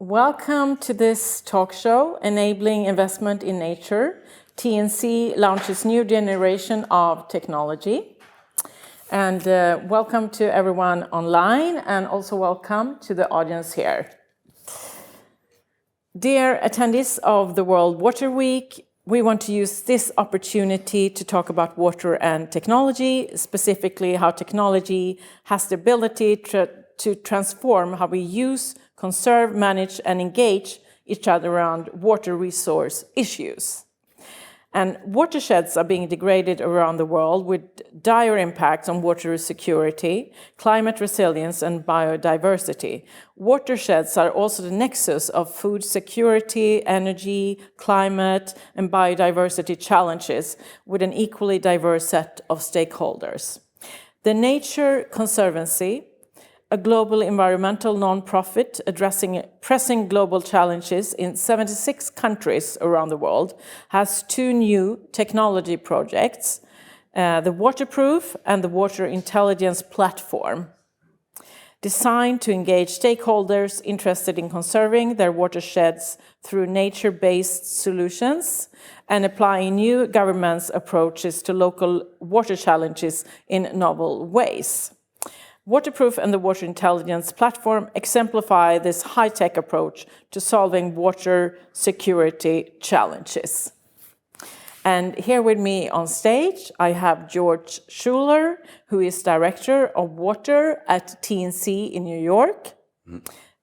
Welcome to this talk show, Enabling Investment in Nature. TNC launches new generation of technology. And welcome to everyone online, and also welcome to the audience here. Dear attendees of the World Water Week, we want to use this opportunity to talk about water and technology, specifically how technology has the ability to transform how we use, conserve, manage, and engage each other around water resource issues. And watersheds are being degraded around the world with dire impacts on water security, climate resilience, and biodiversity. Watersheds are also the nexus of food security, energy, climate, and biodiversity challenges with an equally diverse set of stakeholders. The Nature Conservancy, a global environmental nonprofit addressing pressing global challenges in 76 countries around the world, has two new technology projects, the Waterproof and the Water Intelligence Platform, designed to engage stakeholders interested in conserving their watersheds through nature-based solutions and applying new governance approaches to local water challenges in novel ways. Waterproof and the Water Intelligence Platform exemplify this high-tech approach to solving water security challenges. And here with me on stage, I have George Schuler, who is Director of Water at TNC in New York,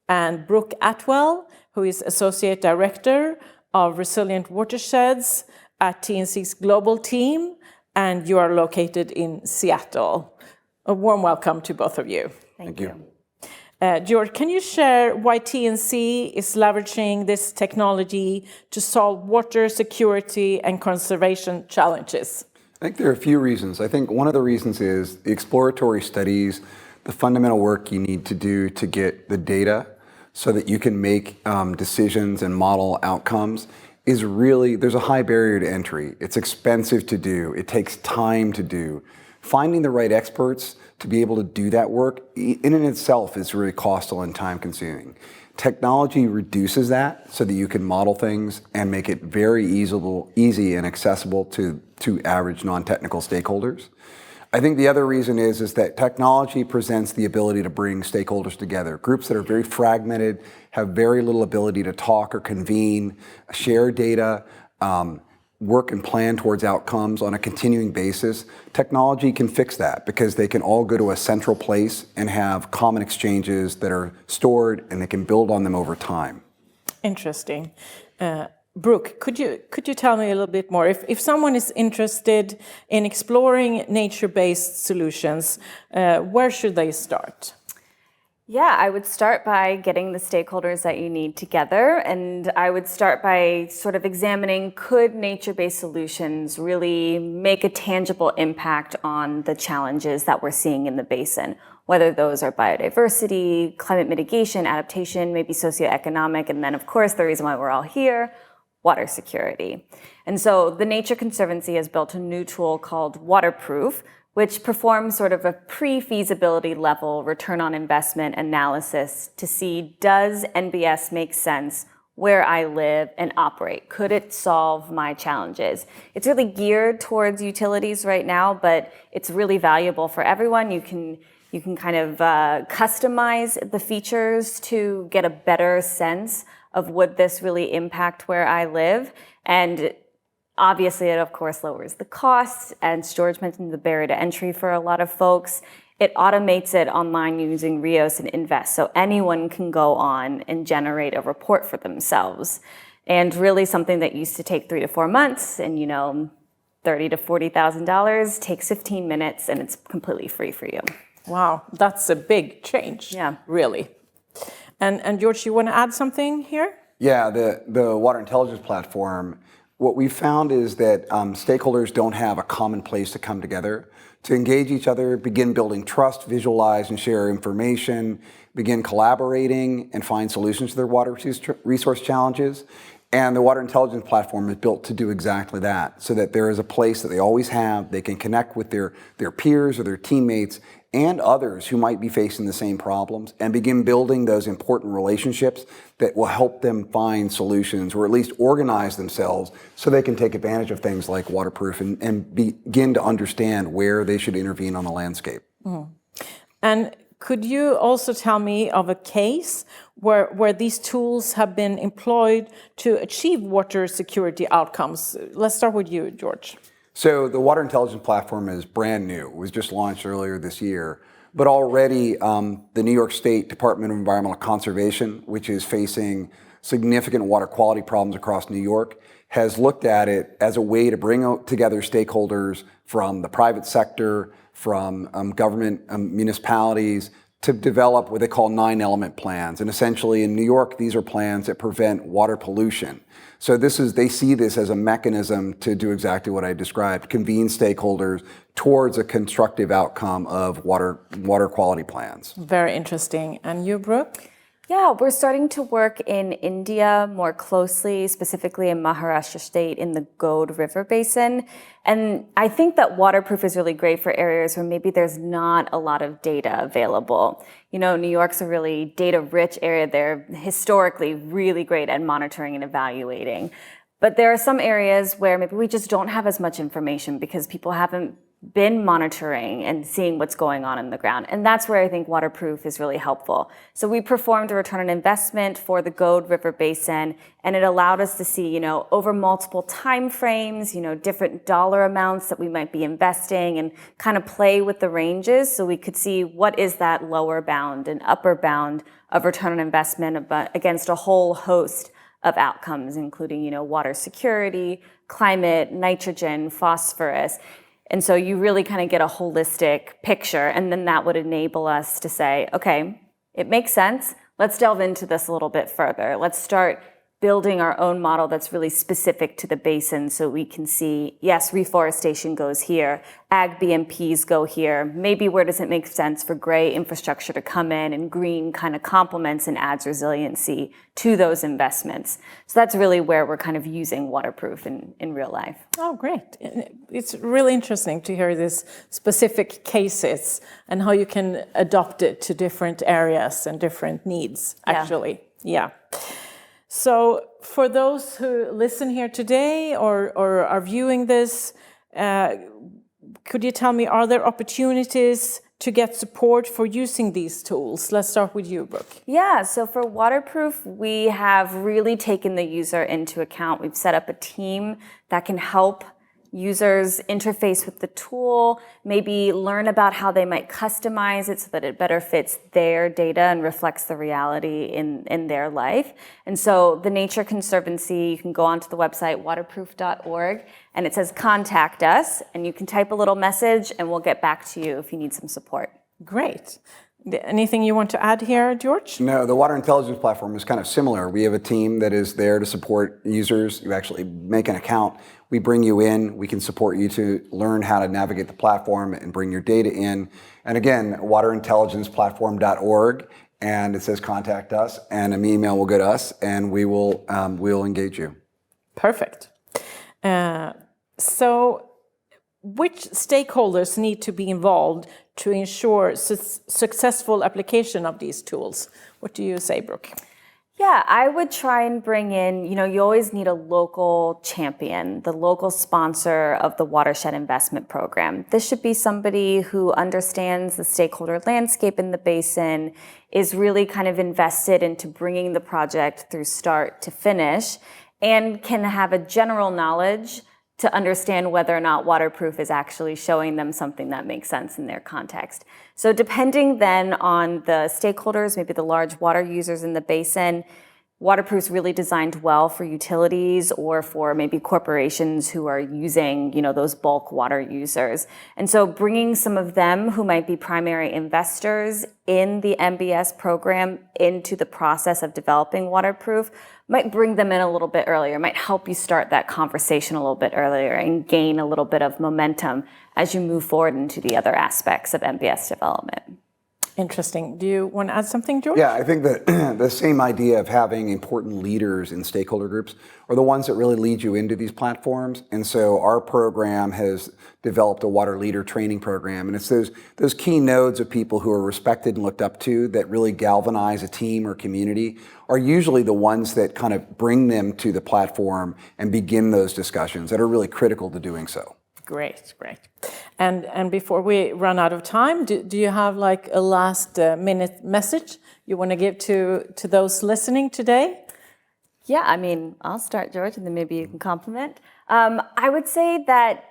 and Brooke Atwell, who is Associate Director of Resilient Watersheds at TNC's global team, and you are located in Seattle. A warm welcome to both of you. Thank you. George, can you share why TNC is leveraging this technology to solve water security and conservation challenges? I think there are a few reasons. I think one of the reasons is the exploratory studies, the fundamental work you need to do to get the data so that you can make decisions and model outcomes is really, there's a high barrier to entry. It's expensive to do. It takes time to do. Finding the right experts to be able to do that work in and itself is really costly and time consuming. Technology reduces that so that you can model things and make it very easy and accessible to average non-technical stakeholders. I think the other reason is that technology presents the ability to bring stakeholders together. Groups that are very fragmented, have very little ability to talk or convene, share data, work and plan towards outcomes on a continuing basis. Technology can fix that because they can all go to a central place and have common exchanges that are stored, and they can build on them over time. Interesting. Brooke, could you tell me a little bit more? If someone is interested in exploring nature-based solutions, where should they start? Yeah, I would start by getting the stakeholders that you need together, and I would start by sort of examining, could nature-based solutions really make a tangible impact on the challenges that we're seeing in the basin, whether those are biodiversity, climate mitigation, adaptation, maybe socioeconomic, and then of course the reason why we're all here, water security. And so the Nature Conservancy has built a new tool called Waterproof, which performs sort of a pre-feasibility level return on investment analysis to see, does NBS make sense where I live and operate? Could it solve my challenges? It's really geared towards utilities right now, but it's really valuable for everyone. You can kind of customize the features to get a better sense of would this really impact where I live. And obviously, it of course lowers the costs, and George mentioned the barrier to entry for a lot of folks. It automates it online using RIOS and InVEST, so anyone can go on and generate a report for themselves. And really something that used to take 3 to 4 months and $30,000 to $40,000 takes 15 minutes, and it's completely free for you. Wow, that's a big change. Yeah, really. And George, you want to add something here? Yeah, the Water Intelligence Platform. What we found is that stakeholders don't have a common place to come together, to engage each other, begin building trust, visualize and share information, begin collaborating and find solutions to their water resource challenges. And the Water Intelligence Platform is built to do exactly that, so that there is a place that they always have, they can connect with their peers or their teammates and others who might be facing the same problems and begin building those important relationships that will help them find solutions or at least organize themselves so they can take advantage of things like waterproof and begin to understand where they should intervene on the landscape. And could you also tell me of a case where these tools have been employed to achieve water security outcomes? Let's start with you, George. So the Water Intelligence Platform is brand new. It was just launched earlier this year. But already the New York State Department of Environmental Conservation, which is facing significant water quality problems across New York, has looked at it as a way to bring together stakeholders from the private sector, from government municipalities, to develop what they call 9-element plans. And essentially in New York, these are plans that prevent water pollution. So they see this as a mechanism to do exactly what I described, convene stakeholders towards a constructive outcome of water quality plans. Very interesting. And you, Brooke? Yeah, we're starting to work in India more closely, specifically in Maharashtra state in the Gode River Basin. And I think that waterproof is really great for areas where maybe there's not a lot of data available. You know, New York's a really data-rich area. They're historically really great at monitoring and evaluating. But there are some areas where maybe we just don't have as much information because people haven't been monitoring and seeing what's going on in the ground. And that's where I think waterproof is really helpful. So we performed a return on investment for the Gode River Basin, and it allowed us to see, you know, over multiple time frames, you know, different dollar amounts that we might be investing and kind of play with the ranges so we could see what is that lower bound and upper bound of return on investment against a whole host of outcomes, including, you know, water security, climate, nitrogen, phosphorus. And so you really kind of get a holistic picture, and then that would enable us to say, okay, it makes sense. Let's delve into this a little bit further. Let's start building our own model that's really specific to the basin so we can see, yes, reforestation goes here, ag BMPs go here, maybe where does it make sense for gray infrastructure to come in and green kind of complements and adds resiliency to those investments. So that's really where we're kind of using waterproof in real life. Oh, great. It's really interesting to hear these specific cases and how you can adopt it to different areas and different needs, actually. Yeah. So for those who listen here today or are viewing this, could you tell me, are there opportunities to get support for using these tools? Let's start with you, Brooke. Yeah, so for waterproof, we have really taken the user into account. We've set up a team that can help users interface with the tool, maybe learn about how they might customize it so that it better fits their data and reflects the reality in their life. And so the Nature Conservancy, you can go onto the website waterproof.org, and it says contact us, and you can type a little message and we'll get back to you if you need some support. Great. Anything you want to add here, George? No, the Water Intelligence Platform is kind of similar. We have a team that is there to support users. You actually make an account. We bring you in. We can support you to learn how to navigate the platform and bring your data in. And again, waterintelligenceplatform.org, and it says contact us, and an email will go to us, and we'll engage you. Perfect. So which stakeholders need to be involved to ensure successful application of these tools? What do you say, Brooke? Yeah, I would try and bring in, you always need a local champion, the local sponsor of the Watershed Investment Program. This should be somebody who understands the stakeholder landscape in the basin, is really kind of invested into bringing the project through start to finish, and can have a general knowledge to understand whether or not waterproof is actually showing them something that makes sense in their context. So depending then on the stakeholders, maybe the large water users in the basin, waterproof's really designed well for utilities or for maybe corporations who are using, those bulk water users. And so bringing some of them who might be primary investors in the MBS program into the process of developing waterproof might bring them in a little bit earlier, might help you start that conversation a little bit earlier and gain a little bit of momentum as you move forward into the other aspects of MBS development. Interesting. Do you want to add something, George? Yeah, I think that the same idea of having important leaders in stakeholder groups are the ones that really lead you into these platforms. And so our program has developed a water leader training program. And it's those key nodes of people who are respected and looked up to that really galvanize a team or community are usually the ones that kind of bring them to the platform and begin those discussions that are really critical to doing so. Great. And before we run out of time, do you have like a last minute message you want to give to those listening today? Yeah, I mean, I'll start, George, and then maybe you can compliment. I would say that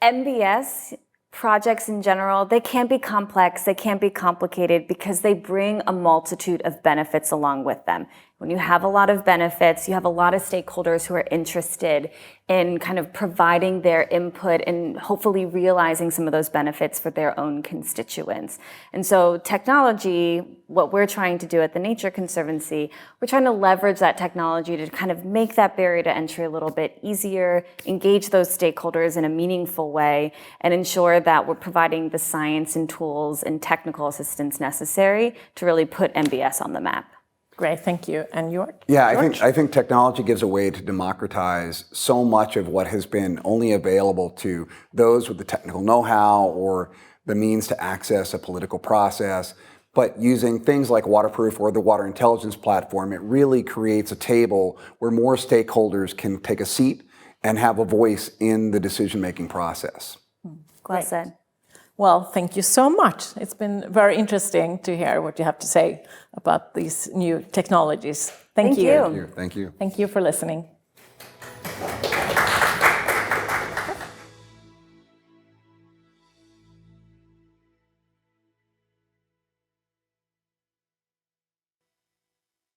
MBS projects in general, they can be complex, they can be complicated because they bring a multitude of benefits along with them. When you have a lot of benefits, you have a lot of stakeholders who are interested in kind of providing their input and hopefully realizing some of those benefits for their own constituents. And so technology, what we're trying to do at the Nature Conservancy, we're trying to leverage that technology to kind of make that barrier to entry a little bit easier, engage those stakeholders in a meaningful way, and ensure that we're providing the science and tools and technical assistance necessary to really put MBS on the map. Great, thank you. And George? Yeah, I think technology gives a way to democratize so much of what has been only available to those with the technical know-how or the means to access a political process. But using things like Waterproof or the Water Intelligence Platform, it really creates a table where more stakeholders can take a seat and have a voice in the decision-making process. Well said. Well, thank you so much. It's been very interesting to hear what you have to say about these new technologies. Thank you. Thank you. Thank you for listening.